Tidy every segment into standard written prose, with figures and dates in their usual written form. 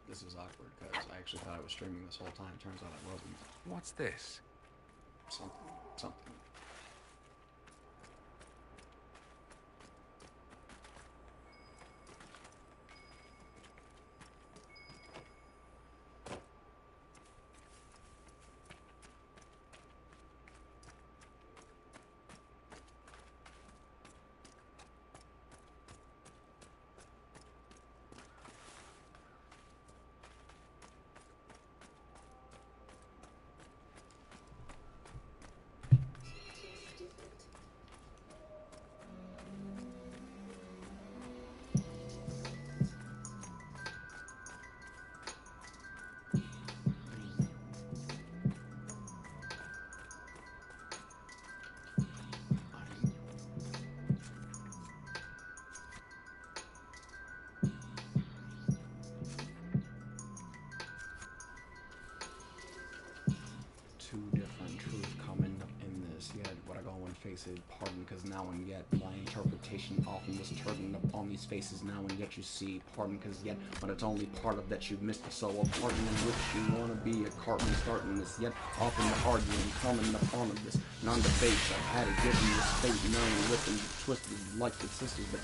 This is awkward because I actually thought I was streaming this whole time. Turns out I wasn't. What's this? Something. Faces, pardon, because now and yet my interpretation often was turning up on these faces now and yet you see, pardon, because yet when it's only part of that you've missed it, so a pardon in which you want to be a carton starting this, yet often the arguing coming upon of this non-debate. I've had it given this fate known with and twisted like the sisters, but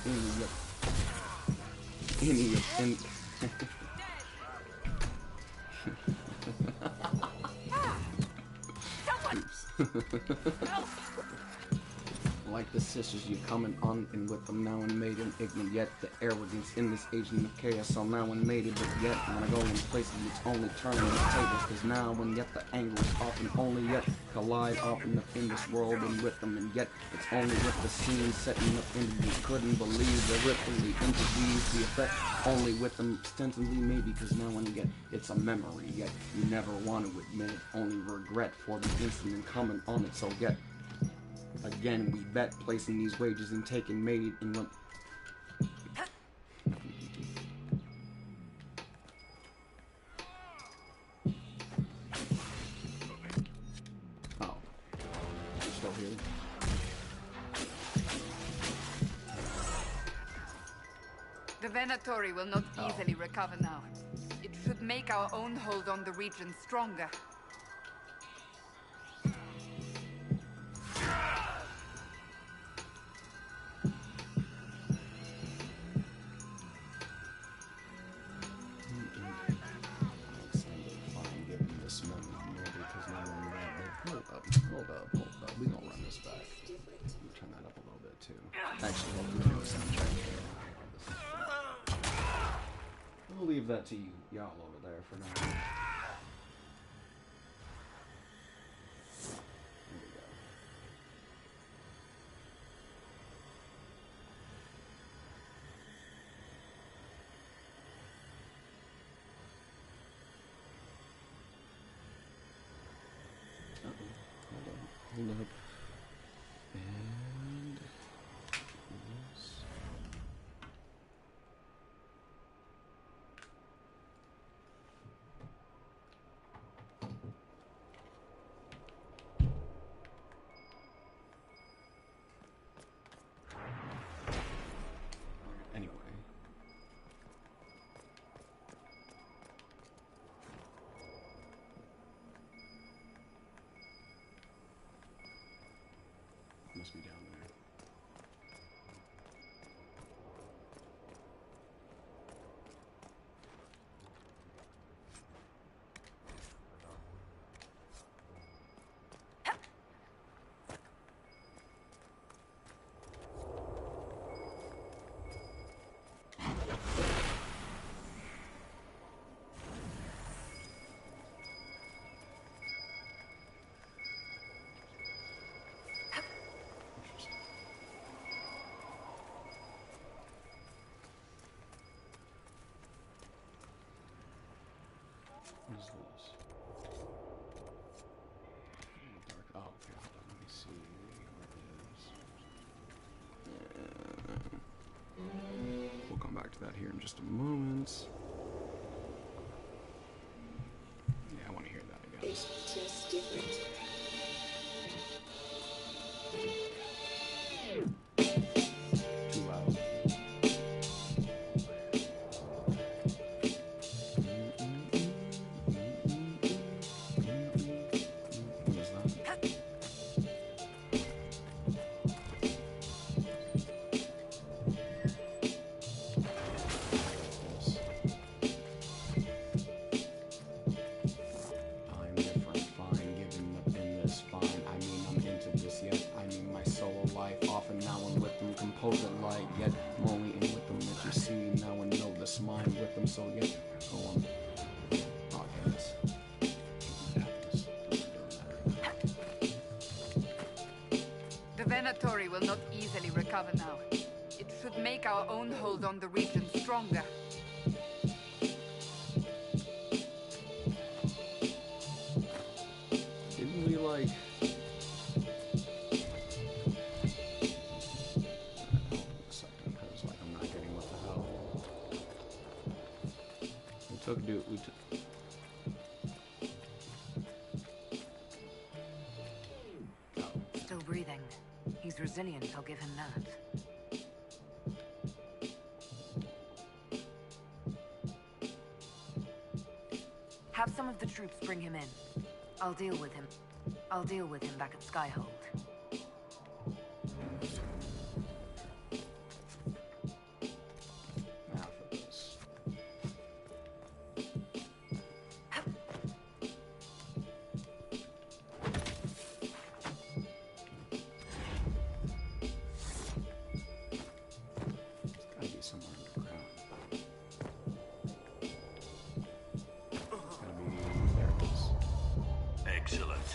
like the sisters, you coming on and with them now and made him ignorant, yet the arrogance in this agent of chaos, so now and made it, but yet when I go in places it's only turning the tables, because now and yet the angle is often only yet collide often in this world and with them, and yet it's only with the scene setting up into you couldn't believe the rippling interweaves the effect only with them ostensibly maybe, because now and yet it's a memory, yet you never want to admit it, only regret for the instant and coming on it, so yet again, we bet placing these wages and taking made in what. Oh, you're still here? The Venatori will not easily recover now. It should make our own hold on the region stronger. Hold up. We gonna run this back. Turn that up a little bit too. Actually, we'll do the soundtrack. We'll leave that to y'all over there for now. Hold up. And this. Anyway. Must be down there. What is this? Dark. Oh, okay. Hold on. Let me see where it is. We'll come back to that here in just a moment. Yeah, I want to hear that again. It's just different. Too loud. recover now. It should make our own hold on the region stronger. Didn't we, like... I'm not getting what the hell. We took, dude, we took... Still breathing. He's resilient, I'll give him that. Have some of the troops bring him in. I'll deal with him. I'll deal with him back at Skyhold. Now for this. It's gotta be somewhere underground. It's gotta be, there it is. Excellent.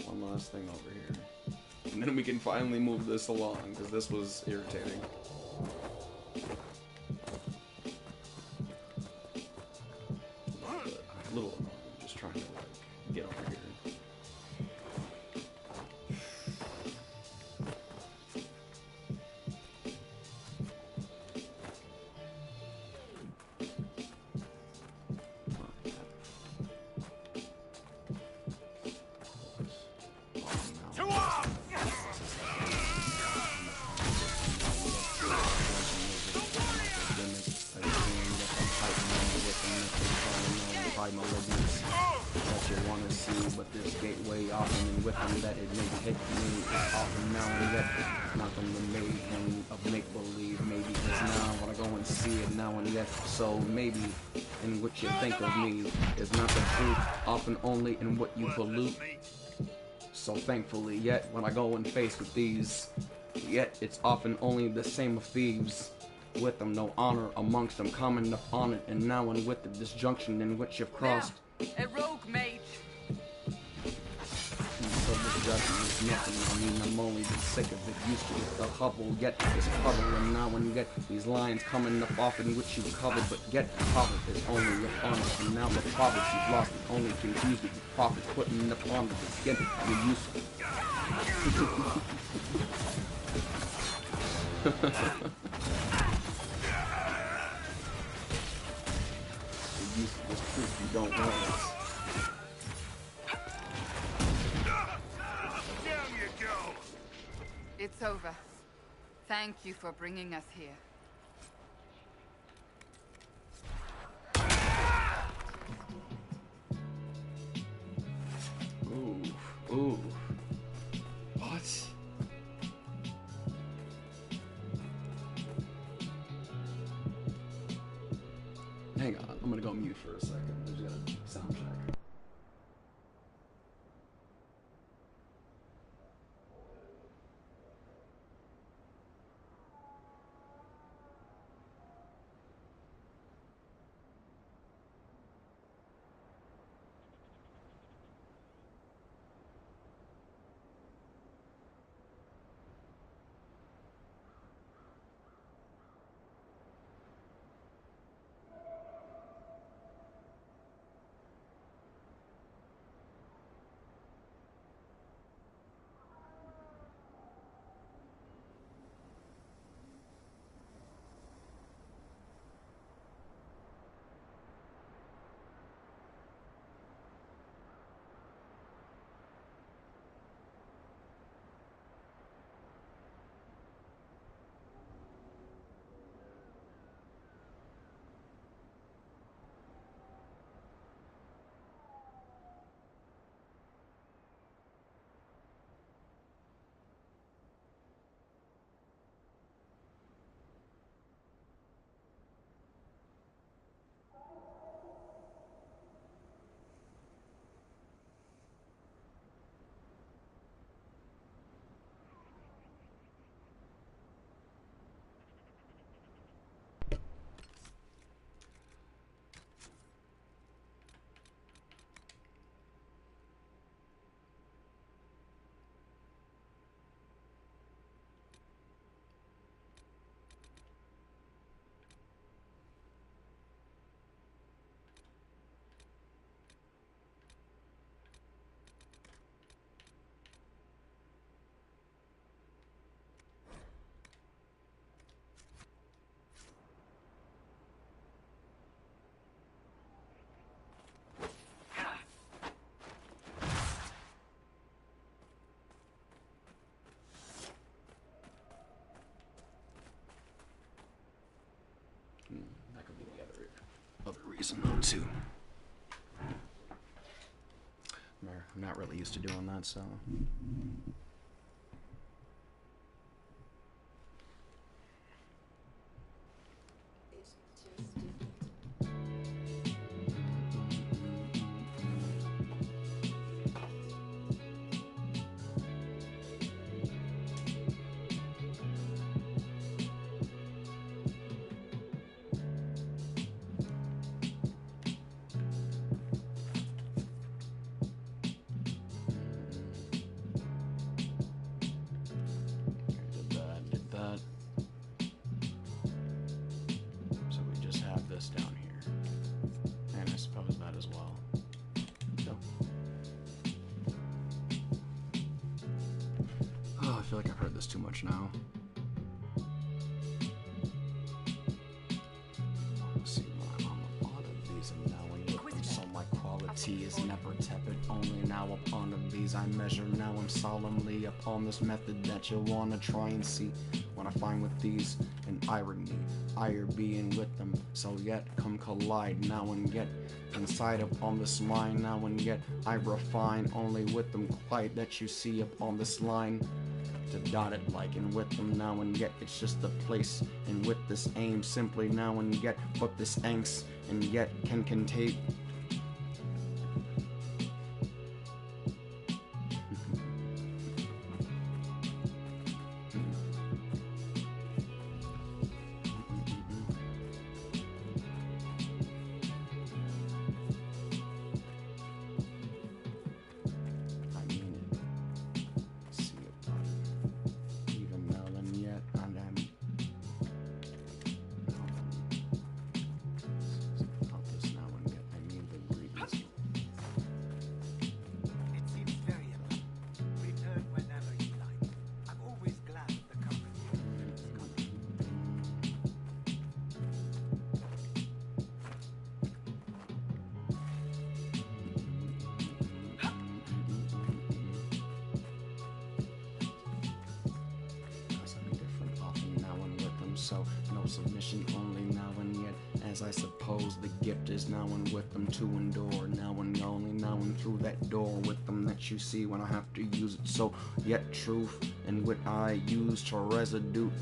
One last thing over here. And then we can finally move this along, because this was irritating. A little annoying, just trying to, like, get over here. That you want to see, but this gateway often and with them that it may hit me is often now and yet not from the mayhem of make-believe, maybe because now when I go and see it now and yet, so maybe in what you think of me is not the truth, often only in what you pollute. So thankfully, yet when I go and face with these, yet it's often only the same of thieves. With them, no honor amongst them, common enough on it, and now and with the disjunction in which you've crossed. Now, a rogue mage. So disjunction is nothing. I mean, I'm only been sick of it. Used to get the hubble, yet this puddle, and now and yet these lines coming up off in which you've covered, but yet the profit is only with honest, and now the profits you've lost it only confused with the profits putting upon it. It's again, you're useful. This truth you don't realize. Down you go. It's over. Thank you for bringing us here. Ooh, ooh. What? Hang on, I'm gonna go mute for a second. I just gotta sound check. reason to. I'm not really used to doing that, so. I feel like I've heard this too much now. See, I'm a lot of these and now and yet, so my quality is never tepid. Only now upon of these I measure. Now I'm solemnly upon this method that you wanna try and see. When I find with these an irony, ire being with them. So yet come collide now and yet. Inside upon this mind now and yet I refine only with them quite that you see upon this line. To dot it like and with them now and yet it's just the place and with this aim simply now and yet but this angst and yet can contain so no submission only now and yet as I suppose the gift is now and with them to endure now and only now and through that door with them that you see when I have to use it so yet truth and what I use to resolute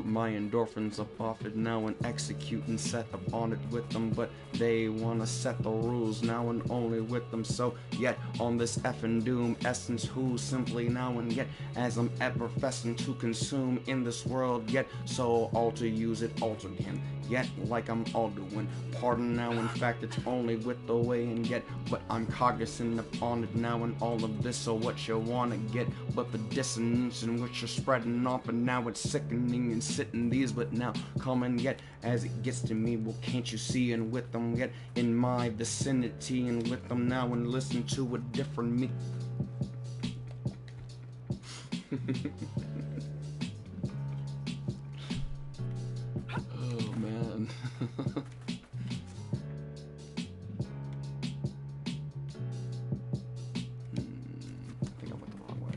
my endorphins up off it now and execute and set upon it with them but they wanna set the rules now and only with them so yet on this effing doom essence who simply now and yet as I'm effervescent to consume in this world yet so all to use it altered him yet like I'm all doing pardon now in fact it's only with the way and yet but I'm cognizant upon it now and all of this so what you wanna get but the dissonance in which you're spreading off and now it's sickening and sitting these but now come and yet as it gets to me well can't you see and with them yet in my vicinity and with them now and listen to a different me. Oh man. I think I went the wrong way.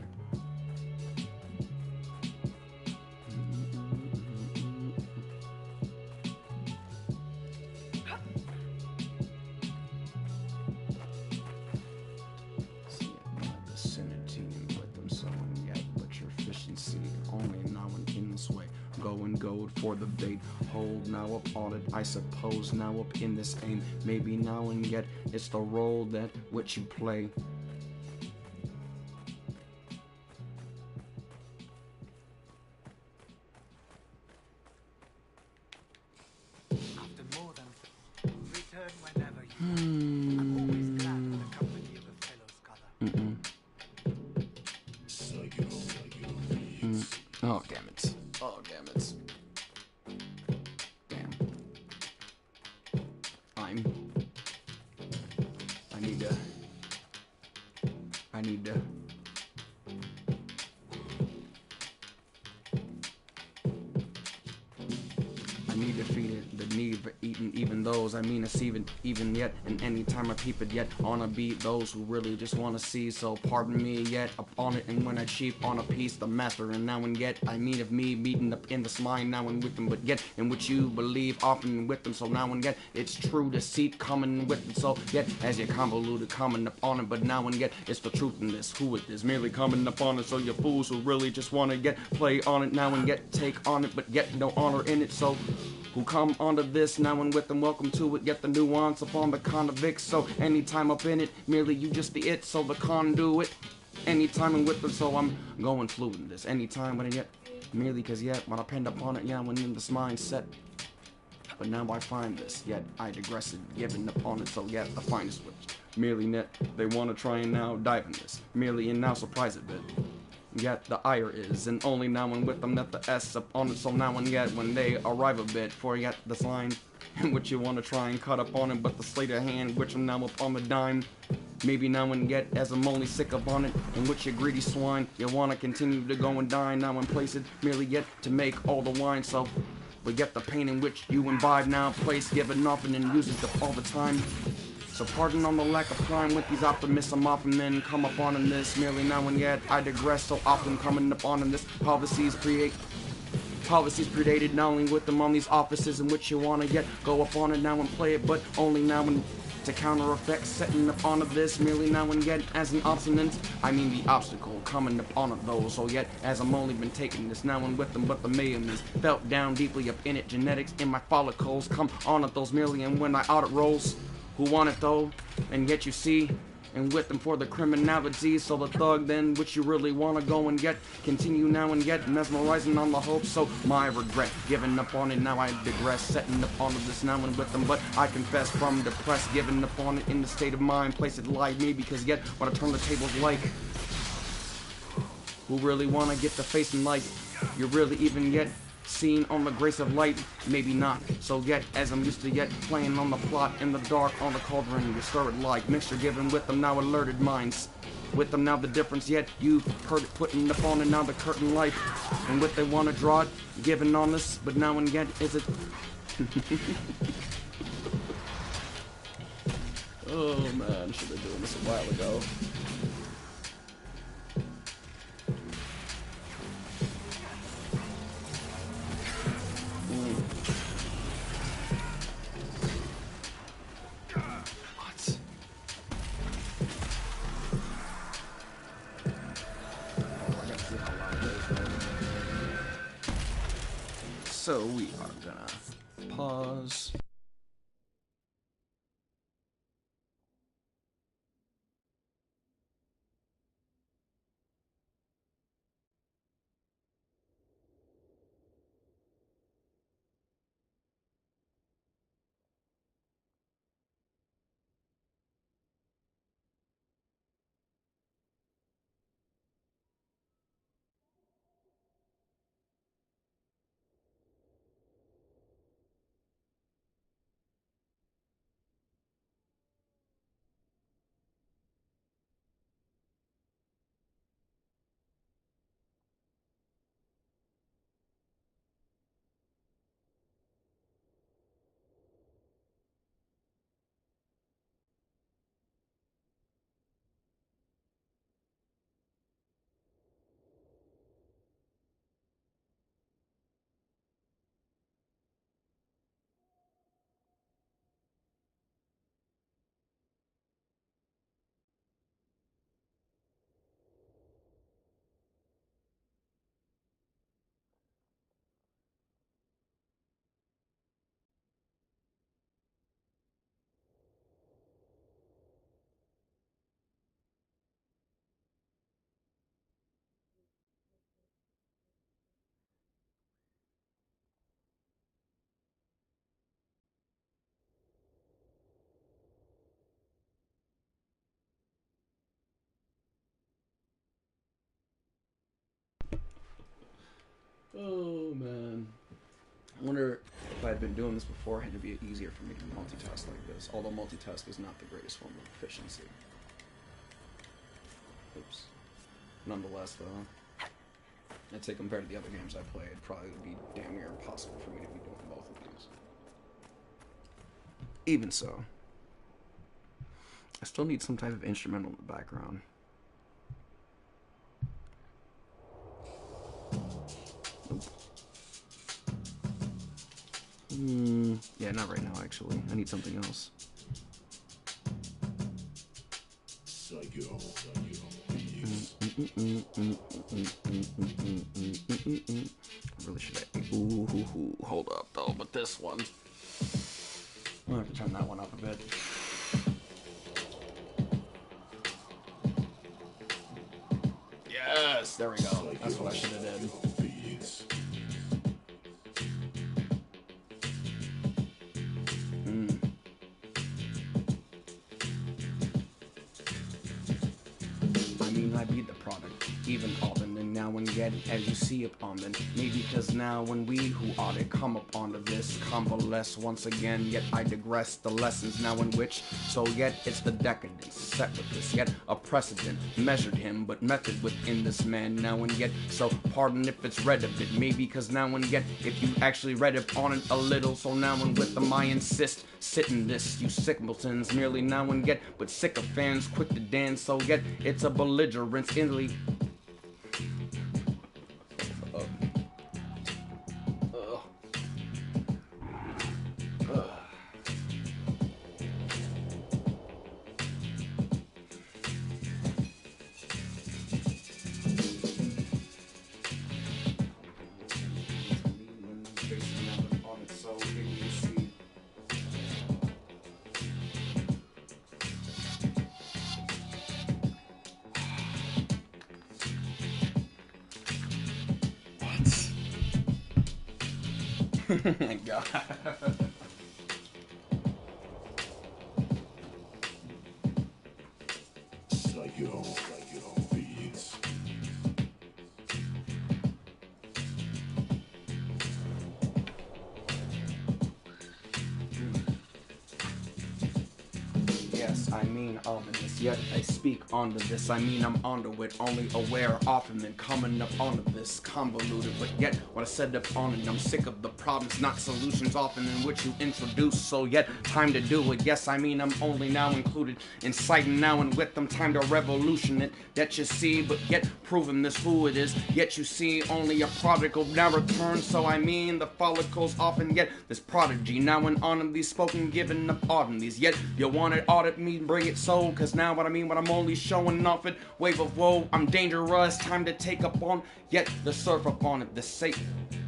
See my vicinity and with them so and yet, but your efficiency only now and in this way. Go and goad for the bait, hold now up on it, I suppose now up in this aim, maybe now and yet it's the role that which you play. After more than return whenever you like. I'm always glad for the company of a fellow scholar. Oh damn it. Oh damn it. Damn. I need to me defeated, the need for eating even those I mean it's even yet, and any time I peep it yet on a beat those who really just want to see, so pardon me yet upon it, and when I cheap on a piece the master, and now and yet I mean of me meeting up in this mind now and with them, but yet in which you believe often with them, so now and yet it's true deceit coming with them, so yet as you convoluted coming upon it, but now and yet it's the truth in this, who it is merely coming upon it, so you fools who really just want to get play on it now and yet take on it, but yet no honor in it, so who come onto this now and with them, welcome to it, yet the nuance upon the convict, so anytime up in it, merely you just the it, so the conduit, anytime and with them, so I'm going fluid in this, anytime when it yet, merely cause yet, when I penned upon it, yeah, when in this mindset, but now I find this, yet I digress it, given upon it, so yet the finest which, merely net, they want to try and now dive in this, merely and now surprise a bit. Yet the ire is, and only now and with them that the S upon it, so now and yet when they arrive a bit, for yet this line in which you want to try and cut upon it, but the slate of hand which I'm now upon the dime, maybe now and yet as I'm only sick upon it, in which you greedy swine, you want to continue to go and dine now and place it, merely yet to make all the wine, so but yet the pain in which you imbibe now place given often and uses it all the time. So pardon on the lack of time with these optimists I'm often then come upon in this, merely now and yet I digress so often coming upon in this policies predated not only with them on these offices in which you want to yet go upon it now and play it, but only now and to counter effects setting upon of this, merely now and yet as an obstinate, I mean the obstacle coming upon of those, so yet as I'm only been taking this now and with them, but the mayhem is felt down deeply up in it, genetics in my follicles come on at those merely, and when I audit rolls, who want it though, and yet you see, and with them for the criminality, so the thug then, which you really want to go and get, continue now and yet, mesmerizing on the hope, so my regret, giving up on it, now I digress, setting upon this now and with them, but I confess from depressed, giving up on it in the state of mind, place it like me, because yet, what I turn the tables like, who really want to get the face in light, you really even yet, seen on the grace of light, maybe not, so yet as I'm used to yet playing on the plot in the dark on the cauldron, you stir it like mixture given with them now alerted minds, with them now the difference yet you've heard it putting upon and now the curtain light, and what they want to draw it, given on this, but now and yet is it oh man, should have been doing this a while ago. So we are gonna pause. Oh man. I wonder if I had been doing this before, it'd be easier for me to multitask like this. Although multitask is not the greatest form of efficiency. Oops. Nonetheless, though, I'd say compared to the other games I played, probably would be damn near impossible for me to be doing both of these. even so, I still need some type of instrumental in the background. Yeah, not right now, actually. I need something else. Really should I? Ooh, hold up, though, but this one. I'm gonna have to turn that one up a bit. Yes, there we go. That's what I should have did. I mean, I be the product, even often, and now and yet, as you see upon them. Maybe because now when we who ought to come upon to this, convalesce once again, yet I digress the lessons now in which, so yet it's the decadence, set with this, yet a precedent, measured him, but method within this man now and yet, so pardon if it's read of it, maybe because now and yet, if you actually read upon it a little, so now and with them I insist, sit in this, you simpletons, merely now and yet, but sycophants, quick to dance, so yet, it's a belligerence, Italy. God. Yes, I mean ominous, yet I speak onto this. I mean I'm onto it, only aware often than coming up onto this convoluted, but yet what I said up on it, I'm sick of the problems, not solutions often in which you introduce, so yet time to do it. Yes, I mean I'm only now included, inciting now and with them time to revolution it, that you see, but yet proving this who it is, yet you see only a prodigal now return, so I mean the follicles often yet this prodigy now and on of these spoken given up on these, yet you want it audit me, bring it so, cause now what I mean, what I'm only showing off it, wave of woe, I'm dangerous, time to take up on, yet the surf up on it, the sake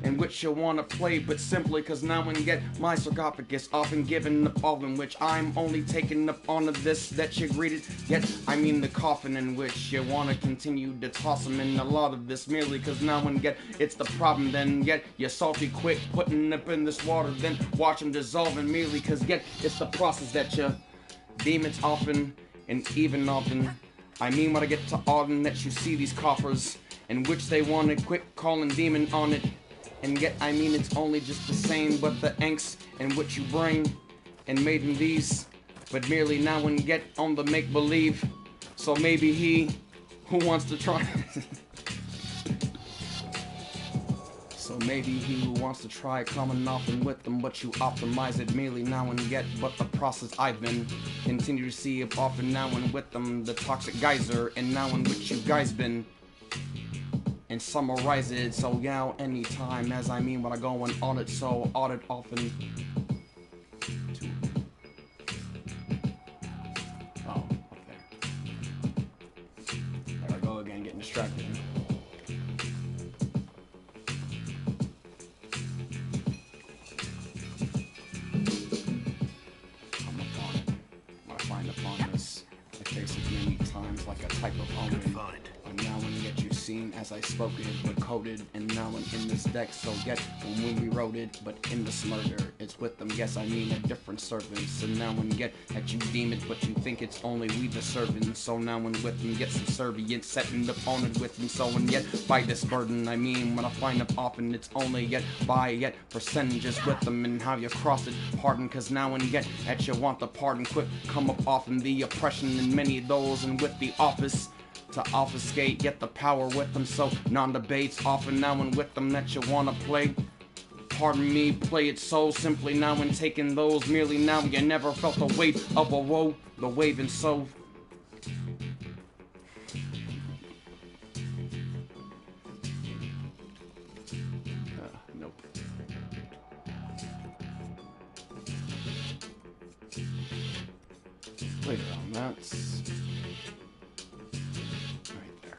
in which you wanna play, but simply cause now and yet my sarcophagus often given up all in which I'm only taking up onto this that you greeted, yet I mean the coffin in which you wanna continue to toss them in a lot of this merely cause now and yet it's the problem, then yet you're salty quick putting up in this water, then watch them dissolving merely cause yet it's the process that you demons often and even often. I mean when I get to Auden that you see these coffers in which they want to quick calling demon on it, and yet I mean it's only just the same but the angst in which you bring and made in these, but merely now and yet on the make believe. So maybe he who wants to try So maybe he who wants to try coming off and with them, but you optimize it merely now and yet. But the process I've been continue to see it often now and with them, the toxic geyser, and now in which you guys been. And summarize it, so yeah, anytime, as I mean when I go and audit, so audit often. Oh, okay. There I go again, getting distracted. Like a type of omen. And now and yet you've seen as I spoke it, but coded, and now I'm in this deck, so yet when we wrote it, but in this murder, it's with them, yes I mean a different servant, so now and yet that you deem it, but you think it's only we the servants, so now and with them get subservient, setting up on it with them, so and yet by this burden, I mean when I find up often, it's only yet by yet percentages with them, and how you cross it, pardon, cause now and yet that you want the pardon quick, come up often the oppression in many of those, and with the office to obfuscate, yet the power with them, so non-debates often now and with them that you wanna play pardon me, play it so simply now and taking those merely now. You never felt the weight of a woe, the waving so. Nope. Later on, that's right there.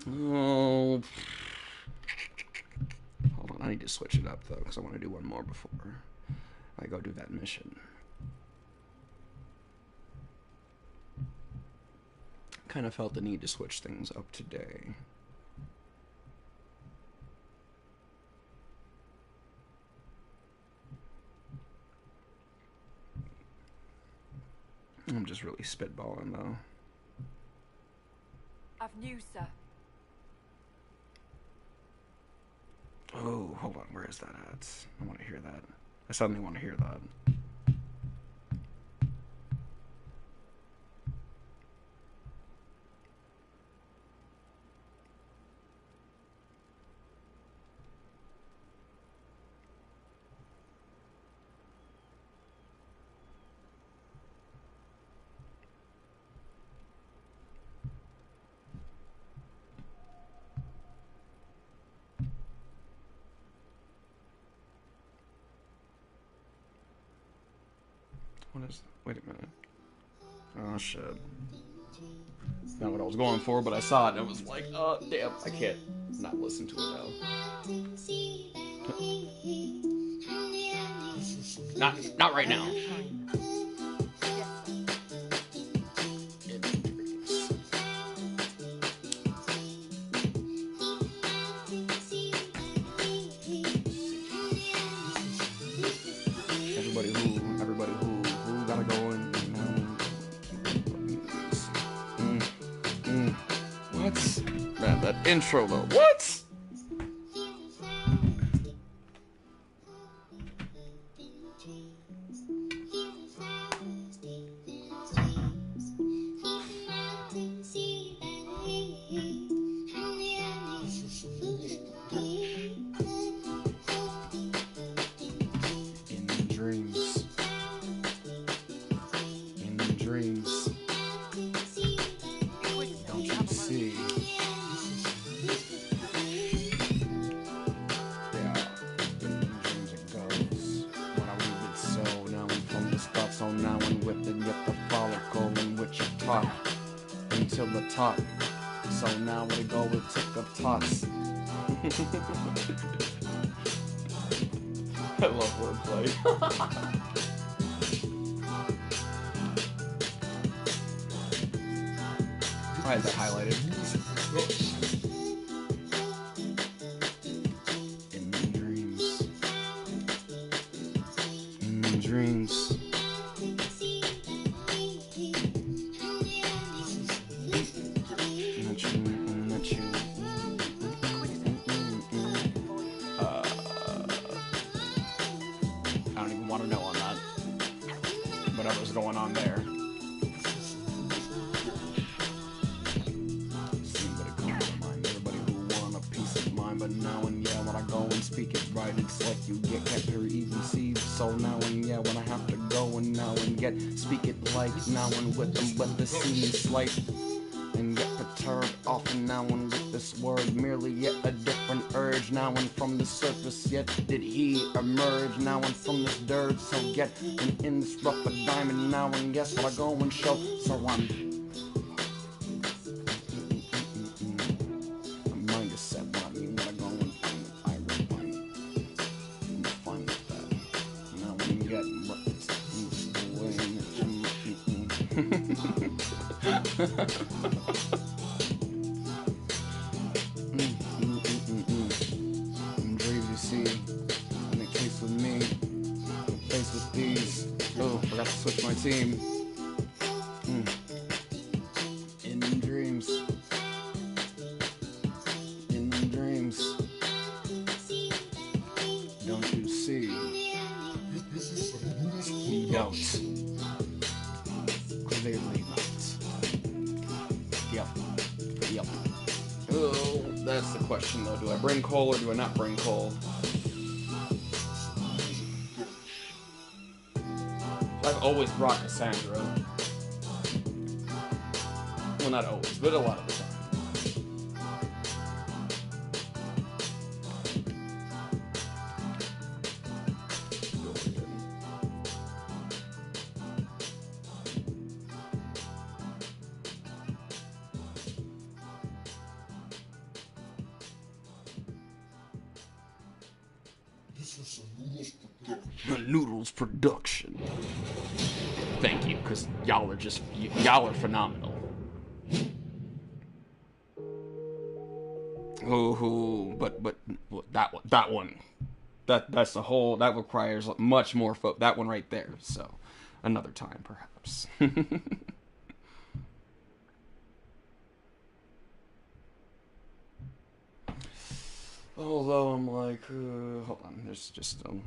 Oh, hold on. I need to switch it up though, because I want to do one more before I go do that mission. Kind of felt the need to switch things up today. I'm just really spitballing though. I've news, sir. Oh, hold on. Where is that at? I want to hear that. I suddenly want to hear that. What is... Wait a minute. Oh, shit. It's not what I was going for, but I saw it and I was like, oh, damn, I can't not listen to it now. Not right now. Everybody who gotta go in. What? Man, that intro though. What? Top. So now we go with tick of tots. I love wordplay. I had that highlighted. In dreams. In dreams. Going on there. See what it comes to mind. Everybody who want a peace of mind, but now and yeah, when I go and speak it right, it's like you get kept or even see. So now and yeah, when I have to go and now and get speak it like now and with them, let the scene slight and get perturbed often now and with this word merely yet a different urge now and from the surface yet did he emerge now and from this dirt so get and in this rough a diamond now and guess what I go and show so I'm my mind is set when I mean when I go and find it I will find it I'm fine with that now and get dreams you see in the case with me faced with these forgot to switch my team in dreams don't you see you don't clearly not. Yep. That's the question, though. Do I bring coal or do I not bring coal? I've always brought Cassandra. Well, not always, but a lot of the time. Noodles production. Thank you, because y'all are phenomenal. Oh, but that one, that's the whole. That requires much more that one right there. So, another time perhaps. Although I'm like, hold on, there's just ooh.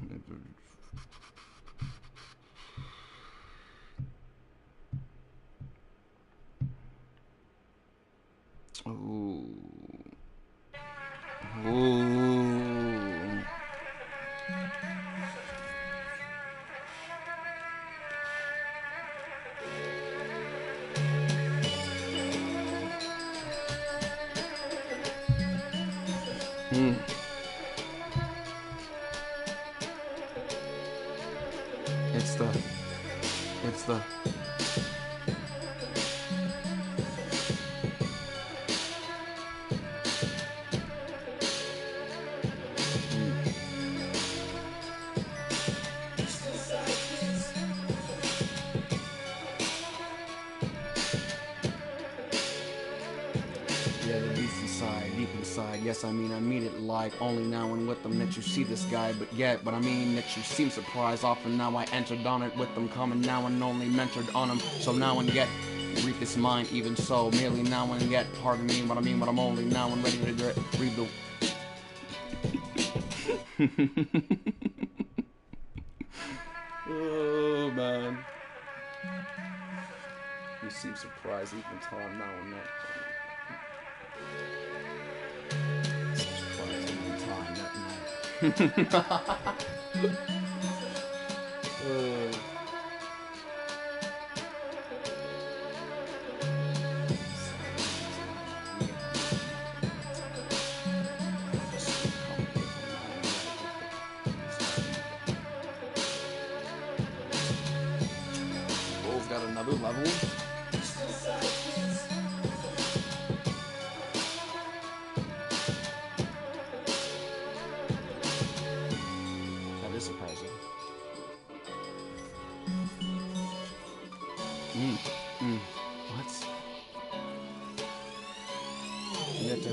It's the deep inside, yes, I mean it like only now and with them that you see this guy, but I mean that you seem surprised often now I entered on it with them coming now and only mentored on them, so now and yet read this mind even so, merely now and yet, pardon me what I mean, but I'm only now and ready to read the oh man, you seem surprised even time now and then. Bull's got another level.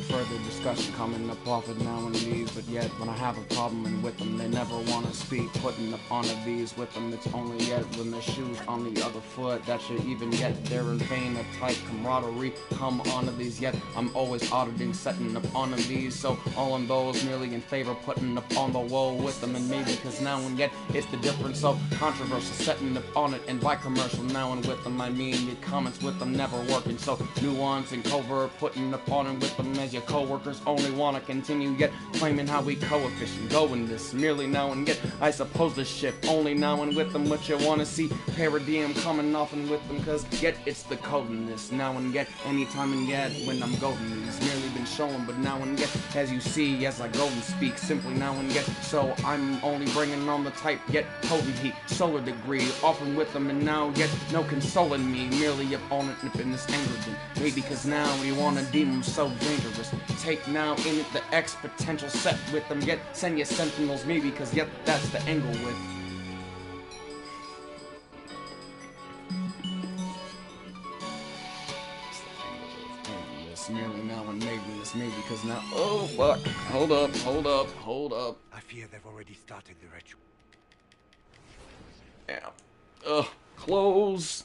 Further discussion coming up off it now and these, but yet when I have a problem with them, they never want to speak. Putting up on these with them, it's only yet when their shoes on the other foot that should even get there in vain. A tight camaraderie come onto these, yet I'm always auditing, setting up on these. So all on those merely in favor, putting up on the wall with them, and maybe because now and yet it's the difference of controversial, setting up on it, and by commercial now and with them, I mean your comments with them never working. So nuance and covert, putting up on and with them as your co-workers only want to continue yet claiming how we coefficient go in this merely now and yet I suppose the shift only now and with them what you want to see paradigm coming off and with them cause yet it's the code in this now and yet anytime and yet when I'm golden it's merely been shown but now and yet as you see as I go and speak simply now and yet so I'm only bringing on the type yet potent heat solar degree often with them and now yet no consoling me merely opponent in this anger maybe cause now we want to deem them so dangerous take now in it the X potential set with them yet send your sentinels maybe cause yet that's the angle with this merely now and maybe this maybe cause now oh fuck hold up I fear they've already started the ritual. yeah close